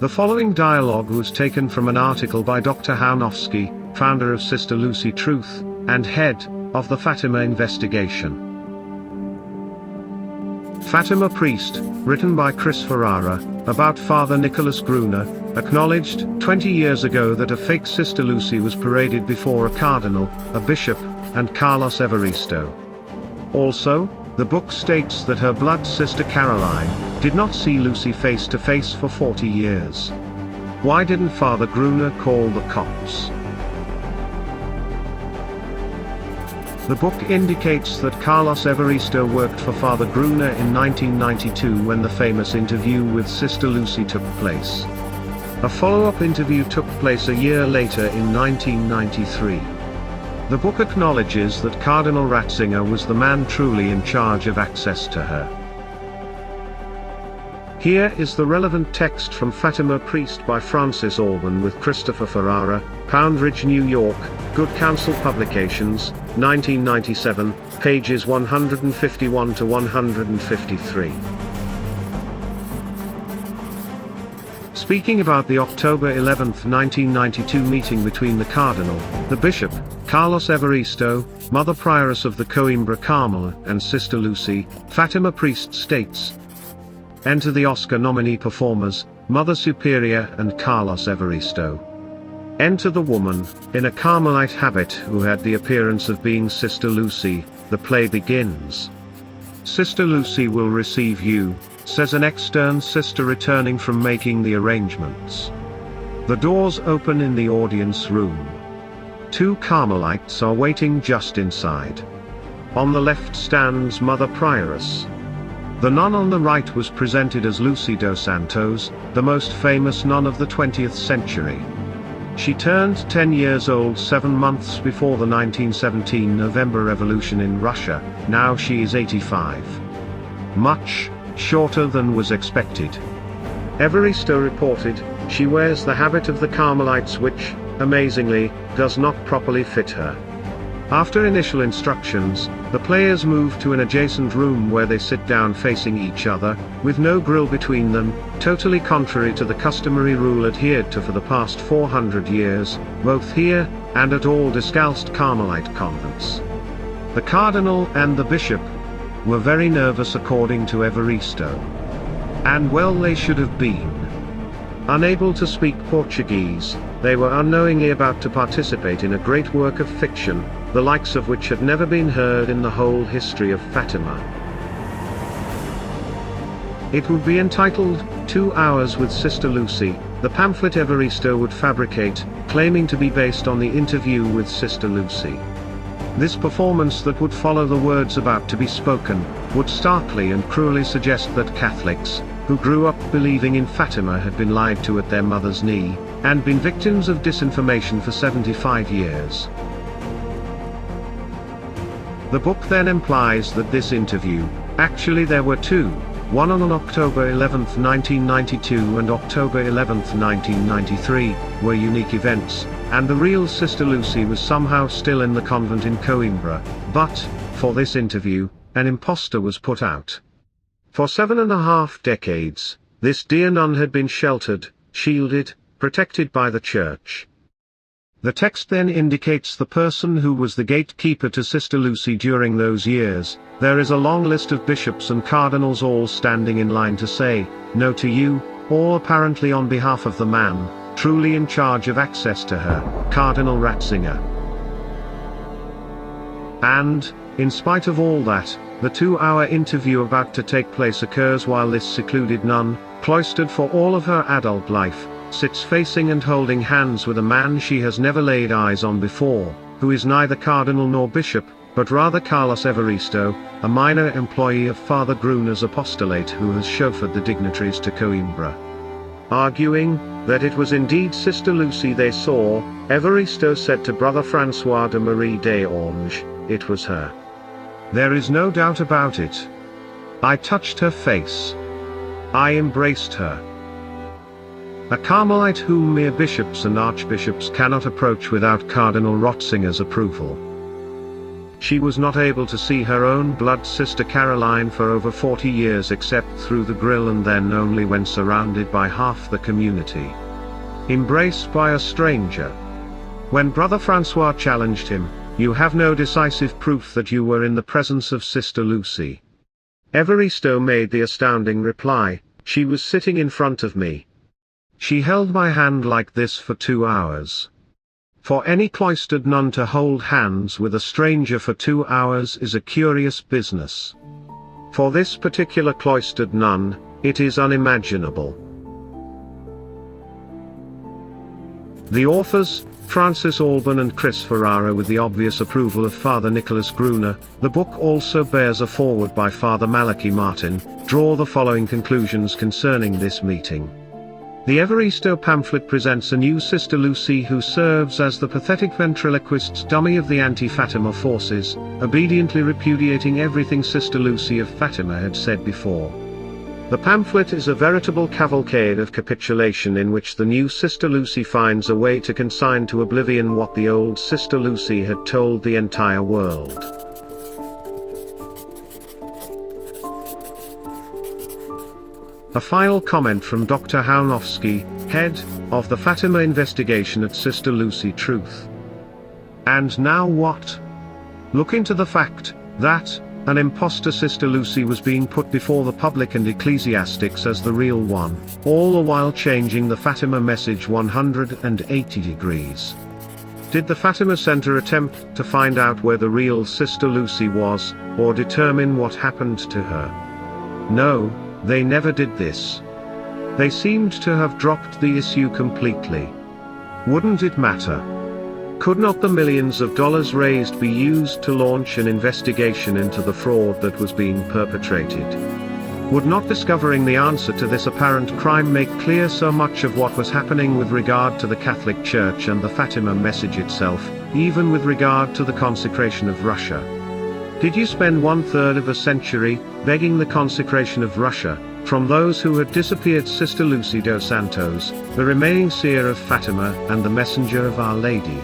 The following dialogue was taken from an article by Dr. Chojnowski, founder of Sister Lucy Truth, and head of the Fatima investigation. Fatima Priest, written by Chris Ferrara, about Father Nicholas Gruner, acknowledged 20 years ago that a fake Sister Lucy was paraded before a cardinal, a bishop, and Carlos Evaristo. Also, the book states that her blood sister Caroline did not see Lucy face to face for 40 years. Why didn't Father Gruner call the cops? The book indicates that Carlos Evaristo worked for Father Gruner in 1992 when the famous interview with Sister Lucy took place. A follow-up interview took place a year later in 1993. The book acknowledges that Cardinal Ratzinger was the man truly in charge of access to her. Here is the relevant text from Fatima Priest by Francis Alban with Christopher Ferrara, Poundridge, New York, Good Counsel Publications, 1997, pages 151 to 153. Speaking about the October 11, 1992 meeting between the Cardinal, the Bishop, Carlos Evaristo, Mother Prioress of the Coimbra Carmel, and Sister Lucy, Fatima Priest states, "Enter the Oscar nominee performers, Mother Superior and Carlos Evaristo. Enter the woman, in a Carmelite habit who had the appearance of being Sister Lucy. The play begins. Sister Lucy will receive you," says an extern sister returning from making the arrangements. The doors open in the audience room. 2 Carmelites are waiting just inside. On the left stands Mother Prioress. The nun on the right was presented as Lucy dos Santos, the most famous nun of the 20th century. She turned 10 years old 7 months before the 1917 November Revolution in Russia. Now she is 85. Much shorter than was expected. Evaristo reported, "She wears the habit of the Carmelites which, amazingly, does not properly fit her." After initial instructions, the players move to an adjacent room where they sit down facing each other, with no grill between them, totally contrary to the customary rule adhered to for the past 400 years, both here and at all Discalced Carmelite convents. The Cardinal and the Bishop were very nervous according to Evaristo. And well they should have been. Unable to speak Portuguese, they were unknowingly about to participate in a great work of fiction, the likes of which had never been heard in the whole history of Fatima. It would be entitled, 2 Hours with Sister Lucy, the pamphlet Evaristo would fabricate, claiming to be based on the interview with Sister Lucy. This performance that would follow the words about to be spoken, would starkly and cruelly suggest that Catholics, who grew up believing in Fatima, had been lied to at their mother's knee, and been victims of disinformation for 75 years. The book then implies that this interview, actually there were 2, one on October 11, 1992 and October 11, 1993, were unique events, and the real Sister Lucy was somehow still in the convent in Coimbra, but, for this interview, an impostor was put out. For 7.5 decades, this dear nun had been sheltered, shielded, protected by the Church. The text then indicates the person who was the gatekeeper to Sister Lucy during those years. There is a long list of bishops and cardinals all standing in line to say, "No to you," all apparently on behalf of the man, truly in charge of access to her, Cardinal Ratzinger. And, in spite of all that, the 2-hour interview about to take place occurs while this secluded nun, cloistered for all of her adult life, sits facing and holding hands with a man she has never laid eyes on before, who is neither cardinal nor bishop, but rather Carlos Evaristo, a minor employee of Father Gruner's apostolate who has chauffeured the dignitaries to Coimbra. Arguing that it was indeed Sister Lucy they saw, Evaristo said to Brother François de Marie d'Orange, "It was her. There is no doubt about it. I touched her face. I embraced her." A Carmelite whom mere bishops and archbishops cannot approach without Cardinal Ratzinger's approval. she was not able to see her own blood sister Caroline for over 40 years except through the grill, and then only when surrounded by half the community. Embraced by a stranger. When Brother Francois challenged him, "You have no decisive proof that you were in the presence of Sister Lucy?" Evaristo made the astounding reply, "She was sitting in front of me. She held my hand like this for 2 hours." For any cloistered nun to hold hands with a stranger for 2 hours is a curious business. For this particular cloistered nun, it is unimaginable. The authors, Francis Alban and Chris Ferrara, with the obvious approval of Father Nicholas Gruner, the book also bears a foreword by Father Malachi Martin, draw the following conclusions concerning this meeting. The Evaristo pamphlet presents a new Sister Lucy who serves as the pathetic ventriloquist's dummy of the anti-Fatima forces, obediently repudiating everything Sister Lucy of Fatima had said before. The pamphlet is a veritable cavalcade of capitulation in which the new Sister Lucy finds a way to consign to oblivion what the old Sister Lucy had told the entire world. A final comment from Dr. Chojnowski, head of the Fatima investigation at Sister Lucy Truth. And now what? Look into the fact that an imposter Sister Lucy was being put before the public and ecclesiastics as the real one, all the while changing the Fatima message 180 degrees. Did the Fatima Center attempt to find out where the real Sister Lucy was, or determine what happened to her? No, they never did this. They seemed to have dropped the issue completely. Wouldn't it matter? Could not the millions of dollars raised be used to launch an investigation into the fraud that was being perpetrated? Would not discovering the answer to this apparent crime make clear so much of what was happening with regard to the Catholic Church and the Fatima message itself, even with regard to the consecration of Russia? Did you spend 1/3 of a century begging the consecration of Russia from those who had disappeared Sister Lucy dos Santos, the remaining seer of Fatima and the messenger of Our Lady?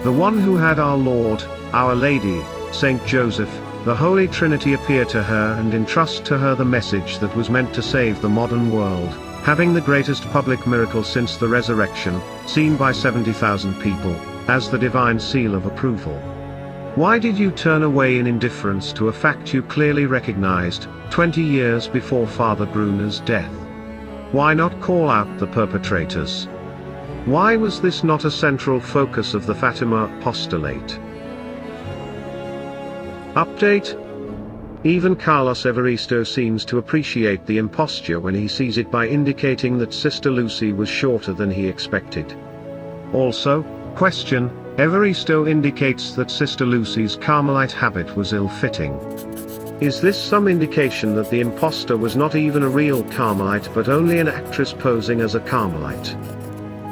The one who had our Lord, Our Lady, Saint Joseph, the Holy Trinity appear to her and entrust to her the message that was meant to save the modern world, having the greatest public miracle since the resurrection, seen by 70,000 people, as the divine seal of approval. Why did you turn away in indifference to a fact you clearly recognized, 20 years before Father Gruner's death? Why not call out the perpetrators? Why was this not a central focus of the Fatima apostolate? Update. Even Carlos Evaristo seems to appreciate the imposture when he sees it by indicating that Sister Lucy was shorter than he expected. Also, question, Evaristo indicates that Sister Lucy's Carmelite habit was ill-fitting. Is this some indication that the impostor was not even a real Carmelite but only an actress posing as a Carmelite?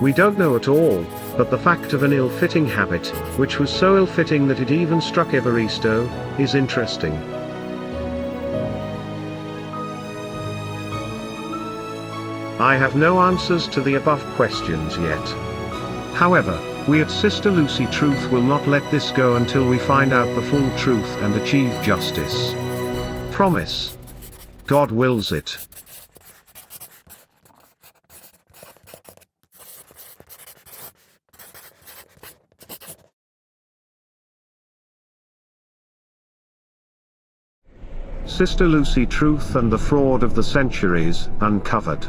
We don't know at all, but the fact of an ill-fitting habit, which was so ill-fitting that it even struck Evaristo, is interesting. I have no answers to the above questions yet. However, we at Sister Lucy Truth will not let this go until we find out the full truth and achieve justice. Promise. God wills it. Sister Lucy Truth and the Fraud of the Centuries, Uncovered.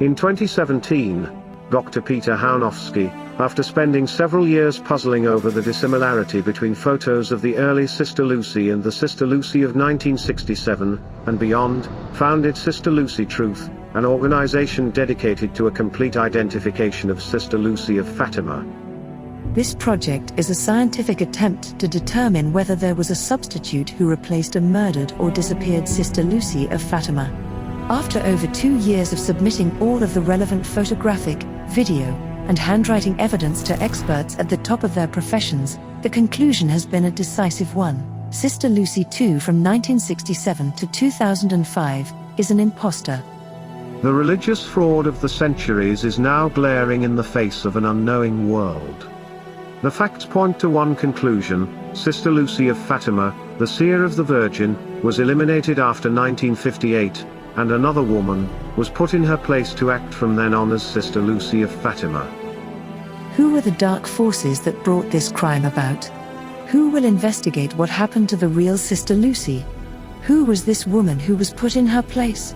In 2017, Dr. Peter Chojnowski, after spending several years puzzling over the dissimilarity between photos of the early Sister Lucy and the Sister Lucy of 1967 and beyond, founded Sister Lucy Truth, an organization dedicated to a complete identification of Sister Lucy of Fatima. This project is a scientific attempt to determine whether there was a substitute who replaced a murdered or disappeared Sister Lucy of Fatima. After over 2 years of submitting all of the relevant photographic, video, and handwriting evidence to experts at the top of their professions, the conclusion has been a decisive one. Sister Lucy II from 1967 to 2005 is an imposter. The religious fraud of the centuries is now glaring in the face of an unknowing world. The facts point to one conclusion: Sister Lucy of Fatima, the seer of the Virgin, was eliminated after 1958, and another woman was put in her place to act from then on as Sister Lucy of Fatima. Who were the dark forces that brought this crime about? Who will investigate what happened to the real Sister Lucy? Who was this woman who was put in her place?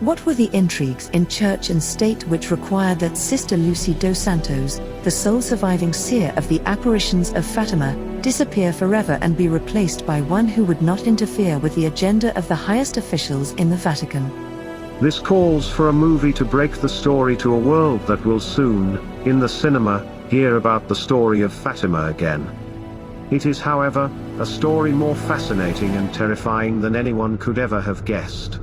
What were the intrigues in church and state which required that Sister Lucy dos Santos, the sole surviving seer of the apparitions of Fatima, disappear forever and be replaced by one who would not interfere with the agenda of the highest officials in the Vatican? This calls for a movie to break the story to a world that will soon, in the cinema, hear about the story of Fatima again. It is, however, a story more fascinating and terrifying than anyone could ever have guessed.